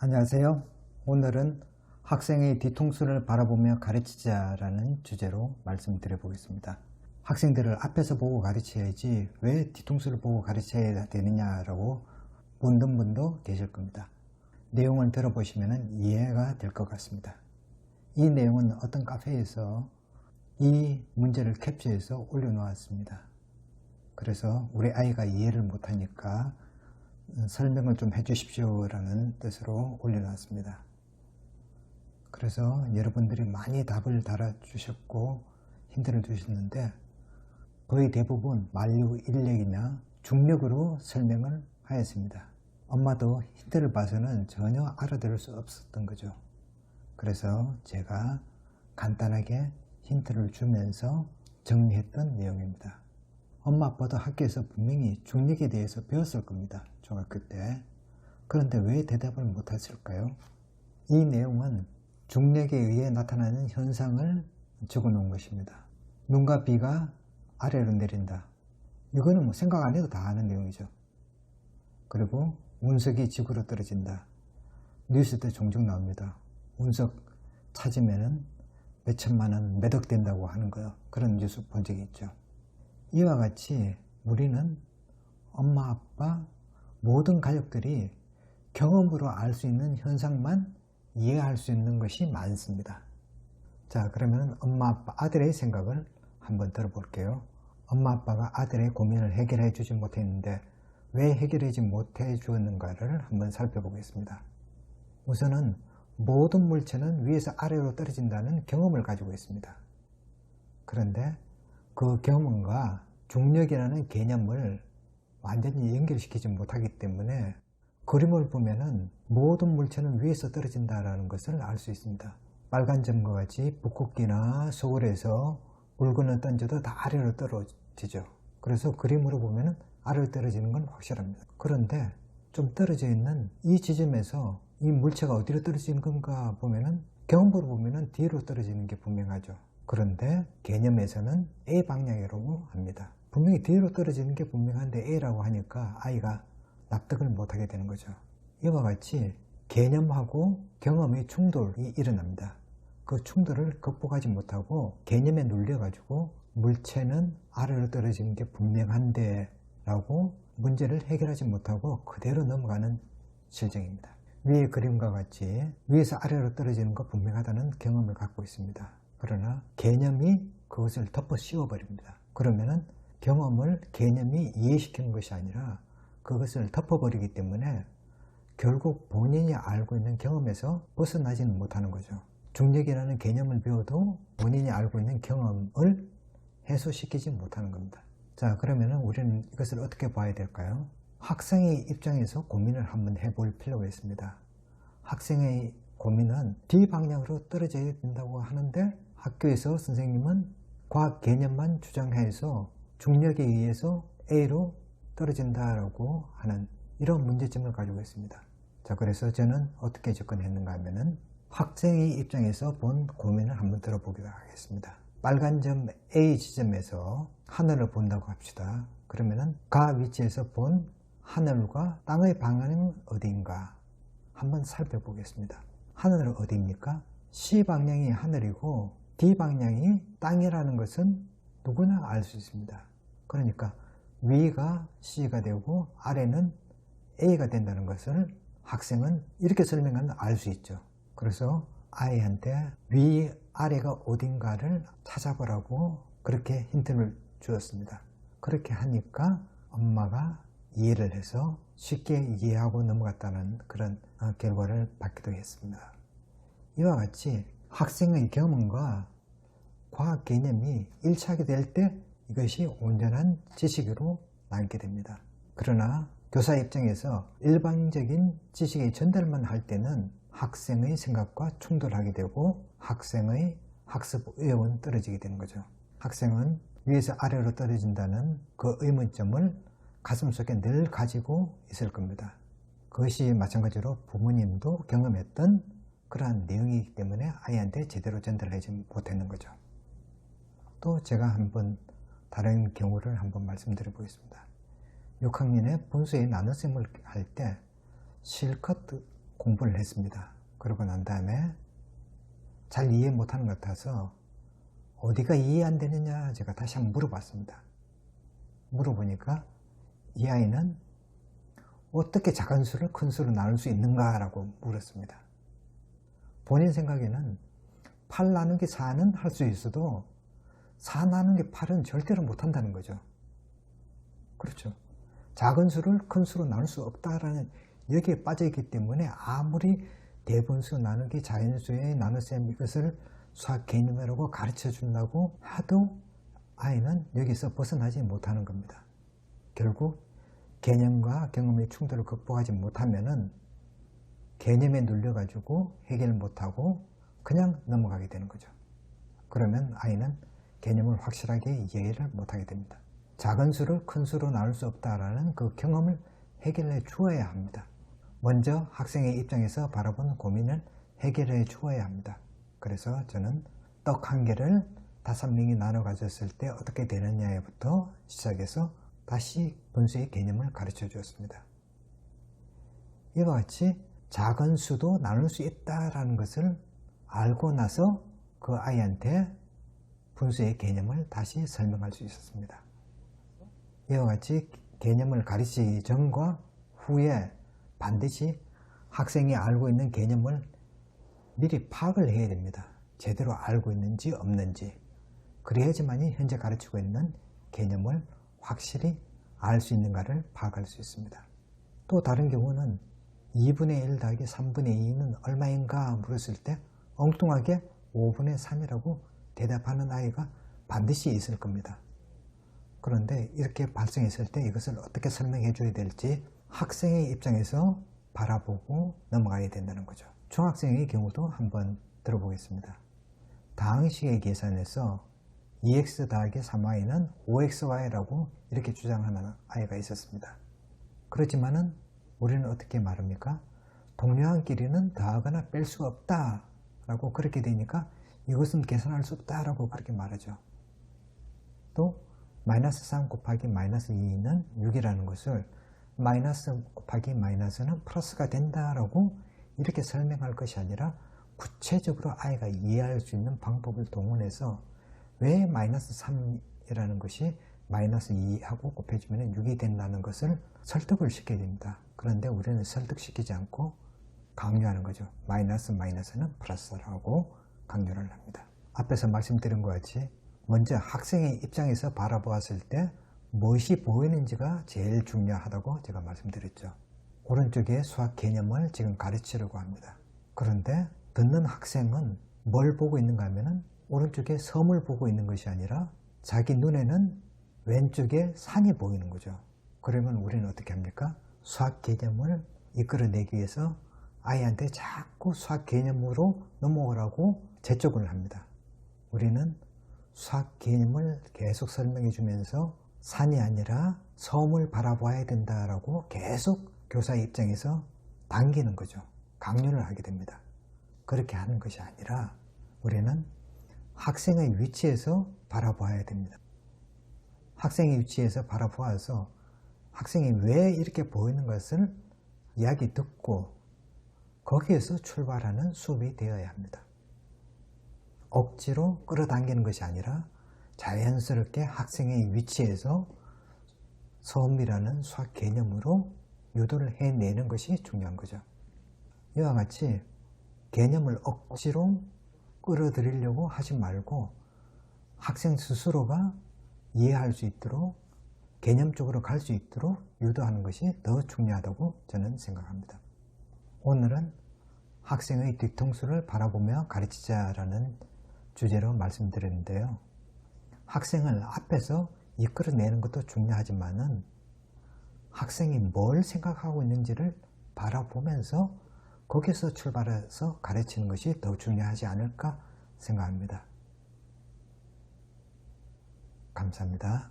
안녕하세요. 오늘은 학생의 뒤통수를 바라보며 가르치자라는 주제로 말씀드려 보겠습니다. 학생들을 앞에서 보고 가르쳐야지 왜 뒤통수를 보고 가르쳐야 되느냐라고 묻는 분도 계실 겁니다. 내용을 들어보시면 이해가 될 것 같습니다. 이 내용은 어떤 카페에서 이 문제를 캡처해서 올려놓았습니다. 그래서 우리 아이가 이해를 못하니까 설명을 좀 해주십시오라는 뜻으로 올려놨습니다. 그래서 여러분들이 많이 답을 달아주셨고 힌트를 주셨는데 거의 대부분 만류 인력이나 중력으로 설명을 하였습니다. 엄마도 힌트를 봐서는 전혀 알아들을 수 없었던 거죠. 그래서 제가 간단하게 힌트를 주면서 정리했던 내용입니다. 엄마 아빠도 학교에서 분명히 중력에 대해서 배웠을 겁니다. 중학교 때. 그런데 왜 대답을 못했을까요? 이 내용은 중력에 의해 나타나는 현상을 적어 놓은 것입니다. 눈과 비가 아래로 내린다. 이거는 뭐 생각 안 해도 다 아는 내용이죠. 그리고 운석이 지구로 떨어진다. 뉴스 때 종종 나옵니다. 운석 찾으면 몇천만 원 매덕 된다고 하는 거, 그런 뉴스 본 적이 있죠. 이와 같이 우리는 엄마, 아빠, 모든 가족들이 경험으로 알 수 있는 현상만 이해할 수 있는 것이 많습니다. 자, 그러면 엄마, 아빠, 아들의 생각을 한번 들어볼게요. 엄마, 아빠가 아들의 고민을 해결해 주지 못했는데 왜 해결하지 못해 주었는가를 한번 살펴보겠습니다. 우선은 모든 물체는 위에서 아래로 떨어진다는 경험을 가지고 있습니다. 그런데 그 경험과 중력이라는 개념을 완전히 연결시키지 못하기 때문에 그림을 보면은 모든 물체는 위에서 떨어진다는 것을 알 수 있습니다. 빨간 점과 같이 북극기나 서울에서 물건을 던져도 다 아래로 떨어지죠. 그래서 그림으로 보면은 아래로 떨어지는 건 확실합니다. 그런데 좀 떨어져 있는 이 지점에서 이 물체가 어디로 떨어지는 건가 보면은 경험으로 보면은 뒤로 떨어지는 게 분명하죠. 그런데 개념에서는 A 방향이라고 합니다. 분명히 뒤로 떨어지는 게 분명한데 A라고 하니까 아이가 납득을 못하게 되는 거죠. 이와 같이 개념하고 경험의 충돌이 일어납니다. 그 충돌을 극복하지 못하고 개념에 눌려가지고 물체는 아래로 떨어지는 게 분명한데 라고 문제를 해결하지 못하고 그대로 넘어가는 실정입니다. 위의 그림과 같이 위에서 아래로 떨어지는 거 분명하다는 경험을 갖고 있습니다. 그러나 개념이 그것을 덮어 씌워버립니다. 그러면은 경험을 개념이 이해시키는 것이 아니라 그것을 덮어버리기 때문에 결국 본인이 알고 있는 경험에서 벗어나지는 못하는 거죠. 중력이라는 개념을 배워도 본인이 알고 있는 경험을 해소시키지 못하는 겁니다. 자, 그러면은 우리는 이것을 어떻게 봐야 될까요? 학생의 입장에서 고민을 한번 해볼 필요가 있습니다. 학생의 고민은 B방향으로 떨어져야 된다고 하는데 학교에서 선생님은 과학 개념만 주장해서 중력에 의해서 A로 떨어진다라고 하는 이런 문제점을 가지고 있습니다. 자, 그래서 저는 어떻게 접근했는가 하면은 학생의 입장에서 본 고민을 한번 들어보기로 하겠습니다. 빨간 점 A 지점에서 하늘을 본다고 합시다. 그러면은 가 위치에서 본 하늘과 땅의 방향은 어디인가 한번 살펴보겠습니다. 하늘은 어디입니까? C 방향이 하늘이고 D 방향이 땅이라는 것은 누구나 알 수 있습니다. 그러니까 위가 C가 되고 아래는 A가 된다는 것을 학생은 이렇게 설명하면 알 수 있죠. 그래서 아이한테 위, 아래가 어딘가를 찾아보라고 그렇게 힌트를 주었습니다. 그렇게 하니까 엄마가 이해를 해서 쉽게 이해하고 넘어갔다는 그런 결과를 받기도 했습니다. 이와 같이 학생의 경험과 과학 개념이 일치하게 될 때 이것이 온전한 지식으로 남게 됩니다. 그러나 교사 입장에서 일반적인 지식의 전달만 할 때는 학생의 생각과 충돌하게 되고 학생의 학습 의욕은 떨어지게 되는 거죠. 학생은 위에서 아래로 떨어진다는 그 의문점을 가슴속에 늘 가지고 있을 겁니다. 그것이 마찬가지로 부모님도 경험했던 그러한 내용이기 때문에 아이한테 제대로 전달하지 못했는 거죠. 또 제가 한번 다른 경우를 한번 말씀드려 보겠습니다. 6학년에 분수의 나눗셈을 할 때 실컷 공부를 했습니다. 그러고 난 다음에 잘 이해 못하는 것 같아서 어디가 이해 안 되느냐 제가 다시 한번 물어봤습니다. 물어보니까 이 아이는 어떻게 작은 수를 큰 수로 나눌 수 있는가 라고 물었습니다. 본인 생각에는 8 나누기 4는 할 수 있어도 4 나누기 8은 절대로 못한다는 거죠. 그렇죠. 작은 수를 큰 수로 나눌 수 없다라는 여기에 빠져있기 때문에 아무리 대분수 나누기 자연수의 나눗셈 이것을 수학 개념이라고 가르쳐 준다고 하도 아이는 여기서 벗어나지 못하는 겁니다. 결국 개념과 경험의 충돌을 극복하지 못하면은 개념에 눌려가지고 해결 못하고 그냥 넘어가게 되는 거죠. 그러면 아이는 개념을 확실하게 이해를 못하게 됩니다. 작은 수를 큰 수로 나눌 수 없다라는 그 경험을 해결해 주어야 합니다. 먼저 학생의 입장에서 바라본 고민을 해결해 주어야 합니다. 그래서 저는 떡 한 개를 5명이 나눠 가졌을 때 어떻게 되느냐부터 시작해서 다시 분수의 개념을 가르쳐 주었습니다. 이와 같이 작은 수도 나눌 수 있다는 것을 알고 나서 그 아이한테 분수의 개념을 다시 설명할 수 있었습니다. 이와 같이 개념을 가르치기 전과 후에 반드시 학생이 알고 있는 개념을 미리 파악을 해야 됩니다. 제대로 알고 있는지 없는지. 그래야지만이 현재 가르치고 있는 개념을 확실히 알 수 있는가를 파악할 수 있습니다. 또 다른 경우는 2분의 1 더하기 3분의 2는 얼마인가 물었을 때 엉뚱하게 5분의 3이라고 대답하는 아이가 반드시 있을 겁니다. 그런데 이렇게 발생했을 때 이것을 어떻게 설명해 줘야 될지 학생의 입장에서 바라보고 넘어가야 된다는 거죠. 중학생의 경우도 한번 들어보겠습니다. 다항식의 계산에서 2x 더하기 3y는 5xy라고 이렇게 주장하는 아이가 있었습니다. 그렇지만은 우리는 어떻게 말합니까? 동료한끼리는 더하거나 뺄 수가 없다 라고 그렇게 되니까 이것은 계산할 수 없다 라고 그렇게 말하죠. 또 마이너스 3 곱하기 마이너스 2는 6이라는 것을 마이너스 곱하기 마이너스는 플러스가 된다라고 이렇게 설명할 것이 아니라 구체적으로 아이가 이해할 수 있는 방법을 동원해서 왜 마이너스 3이라는 것이 마이너스 2하고 곱해주면 6이 된다는 것을 설득을 시켜야 됩니다. 그런데 우리는 설득시키지 않고 강요하는 거죠. 마이너스는 플러스라고 강요를 합니다. 앞에서 말씀드린 것 같이 먼저 학생의 입장에서 바라보았을 때 무엇이 보이는지가 제일 중요하다고 제가 말씀드렸죠. 오른쪽에 수학 개념을 지금 가르치려고 합니다. 그런데 듣는 학생은 뭘 보고 있는가 하면은 오른쪽에 섬을 보고 있는 것이 아니라 자기 눈에는 왼쪽에 산이 보이는 거죠. 그러면 우리는 어떻게 합니까? 수학 개념을 이끌어내기 위해서 아이한테 자꾸 수학 개념으로 넘어오라고 재촉을 합니다. 우리는 수학 개념을 계속 설명해 주면서 산이 아니라 섬을 바라봐야 된다라고 계속 교사의 입장에서 당기는 거죠. 강요를 하게 됩니다. 그렇게 하는 것이 아니라 우리는 학생의 위치에서 바라봐야 됩니다. 학생의 위치에서 바라보아서 학생이 왜 이렇게 보이는 것을 이야기 듣고 거기에서 출발하는 수업이 되어야 합니다. 억지로 끌어당기는 것이 아니라 자연스럽게 학생의 위치에서 섬이라는 수학 개념으로 유도를 해내는 것이 중요한 거죠. 이와 같이 개념을 억지로 끌어들이려고 하지 말고 학생 스스로가 이해할 수 있도록 개념적으로 갈 수 있도록 유도하는 것이 더 중요하다고 저는 생각합니다. 오늘은 학생의 뒤통수를 바라보며 가르치자라는 주제로 말씀드렸는데요. 학생을 앞에서 이끌어내는 것도 중요하지만은 학생이 뭘 생각하고 있는지를 바라보면서 거기서 출발해서 가르치는 것이 더 중요하지 않을까 생각합니다. 감사합니다.